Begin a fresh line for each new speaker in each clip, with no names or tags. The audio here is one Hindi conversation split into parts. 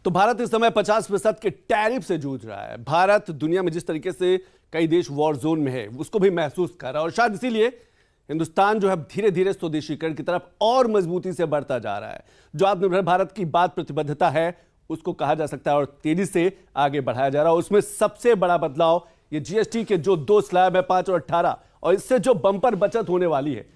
तो भारत इस समय 50% के टैरिफ से जूझ रहा है। भारत दुनिया में जिस तरीके से कई देश वॉर जोन में है उसको भी महसूस कर रहा है और शायद इसीलिए हिंदुस्तान जो है धीरे धीरे स्वदेशीकरण की तरफ और मजबूती से बढ़ता जा रहा है। जो आत्मनिर्भर भारत की बात प्रतिबद्धता है उसको कहा जा सकता है और तेजी से आगे बढ़ाया जा रहा है। उसमें सबसे बड़ा बदलाव ये जीएसटी के जो 2 स्लैब है 5 और 18 और इससे जो बंपर बचत होने वाली है,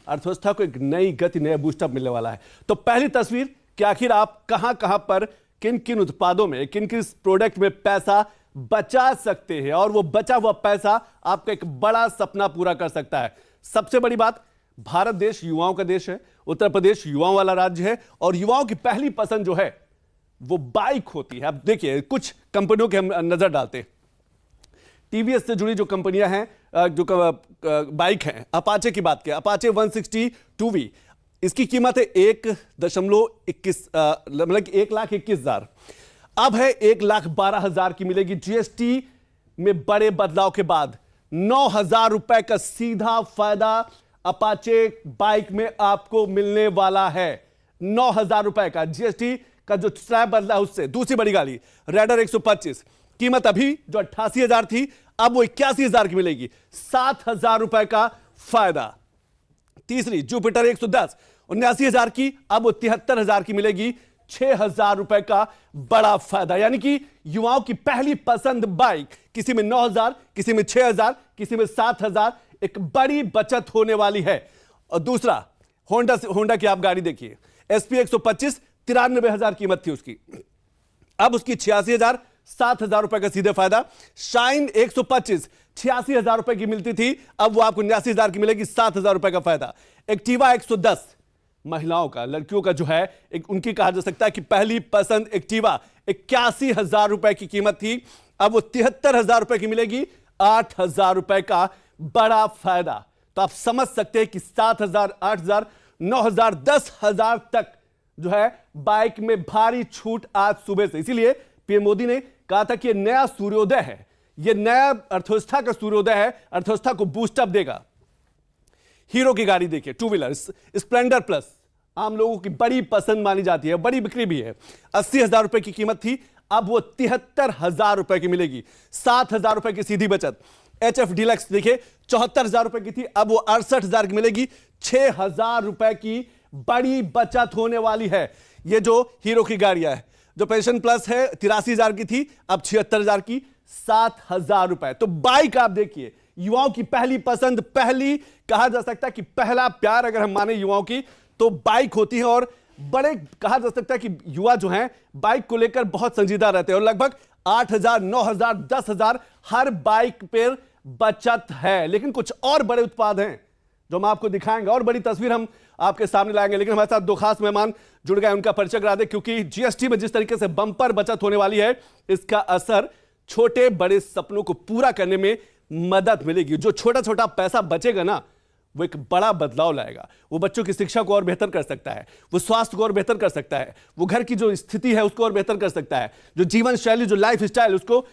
अर्थव्यवस्था को एक नई गति, नया बूस्टअप मिलने वाला है। तो पहली तस्वीर कि आखिर आप कहां कहां पर किन किन उत्पादों में, किन किन प्रोडक्ट में पैसा बचा सकते हैं और वो बचा हुआ पैसा आपका एक बड़ा सपना पूरा कर सकता है। सबसे बड़ी बात, भारत देश युवाओं का देश है, उत्तर प्रदेश युवाओं वाला राज्य है और युवाओं की पहली पसंद जो है वो बाइक होती है। अब देखिए कुछ कंपनियों के हम नजर डालते हैं। टीवीएस से जुड़ी जो कंपनियां हैं, जो बाइक हैं, अपाचे की बात करें, अपाचे 160 2V, इसकी कीमत है 1.21 मतलब 1,21,000, अब है 1,12,000 की मिलेगी। जीएसटी में बड़े बदलाव के बाद 9,000 रुपए का सीधा फायदा अपाचे बाइक में आपको मिलने वाला है। 9,000 रुपए का जीएसटी का जो स्लैब बदला है उससे। दूसरी बड़ी गाड़ी रेडर 125, कीमत अभी जो 88,000 थी अब वो 81,000 की मिलेगी, 7,000 रुपए का फायदा। तीसरी जुपिटर 110, 79,000 की, अब वो 73,000 की मिलेगी, 6,000 रुपए का बड़ा फायदा। यानी कि युवाओं की पहली पसंद बाइक, किसी में 9,000, किसी में 6,000, किसी में 7,000, एक बड़ी बचत होने वाली है। और दूसरा होंडा की आप गाड़ी देखिए, एसपी 125, 93,000 कीमत थी उसकी, अब उसकी 86,000, 7,000 रुपए का सीधे फायदा। शाइन 125, 86,000 रुपए की मिलती थी, अब वो आपको 89,000 की मिलेगी, 7,000 रुपए का फायदा। एक्टिवा 110, महिलाओं का, लड़कियों का जो है एक उनकी कहा जा सकता है कि पहली पसंद एक्टिवा, 81,000 रुपए की कीमत थी, अब वो 73,000 रुपए की मिलेगी, 8,000 रुपए का बड़ा फायदा। तो आप समझ सकते हैं कि 7,000, 8,000, 9,000, 10,000 तक जो है बाइक में भारी छूट आज सुबह से। इसीलिए पीएम मोदी ने कहा था कि यह नया सूर्योदय है, यह नया अर्थव्यवस्था का सूर्योदय है, अर्थव्यवस्था को बूस्टअप देगा। हीरो की गाड़ी देखिए, 2 व्हीलर स्प्लेंडर प्लस, आम लोगों की बड़ी पसंद मानी जाती है, बड़ी बिक्री भी है। 80,000 रुपए की कीमत थी, अब वो 73,000 रुपए की मिलेगी, 7,000 रुपए की सीधी बचत। HF डीलक्स देखिए, 74,000 रुपए की थी, अब वो 68,000 की मिलेगी, 6,000 रुपए की बड़ी बचत होने वाली है। ये जो हीरो की गाड़ियां है, जो पेंशन प्लस है 83,000 की थी, अब 76,000 की, 7,000 रुपए। तो बाइक आप देखिए, युवाओं की पहली पसंद, पहली कहा जा सकता है कि पहला प्यार अगर हम माने युवाओं की तो बाइक होती है। और बड़े कहा जा सकता है कि युवा जो हैं बाइक को लेकर बहुत संजीदा रहते हैं और लगभग 8,000, 9,000, 10,000 हर बाइक पर बचत है। लेकिन कुछ और बड़े उत्पाद हैं जो हम आपको दिखाएंगे और बड़ी तस्वीर हम आपके सामने लाएंगे। लेकिन हमारे साथ 2 खास मेहमान जुड़ गए, उनका परिचय करा दे, क्योंकि जीएसटी में जिस तरीके से बंपर बचत होने वाली है इसका असर छोटे बड़े सपनों को पूरा करने में मदद मिलेगी। जो छोटा छोटा पैसा बचेगा ना, वो एक बड़ा बदलाव लाएगा। वो बच्चों की शिक्षा को और बेहतर कर सकता है, वो स्वास्थ्य को और बेहतर कर सकता है, वो घर की जो स्थिति है उसको और बेहतर कर सकता है, जो जीवन शैली, जो लाइफ स्टाइल उसको